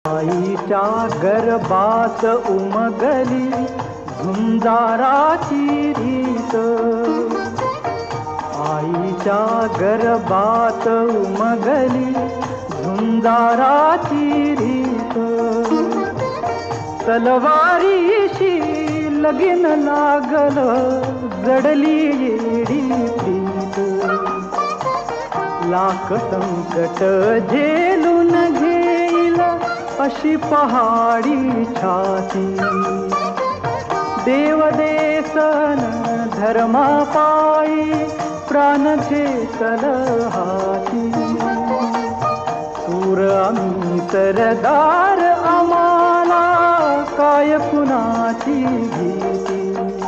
आईच्या गर्भात उमगली झुंजाराची रीत, आईच्या गर्भात उमगली झुंजाराची रीत, तलवारीशी लगीन लागलं जडली येडी प्रीत, लाख संकट झेलून घेईल अशी पहाडी छाती, देव देसन धर्मा पायी प्राण घेतल हाती, सूर आम्ही सरदार आम्हाला काय कुणाची भीती.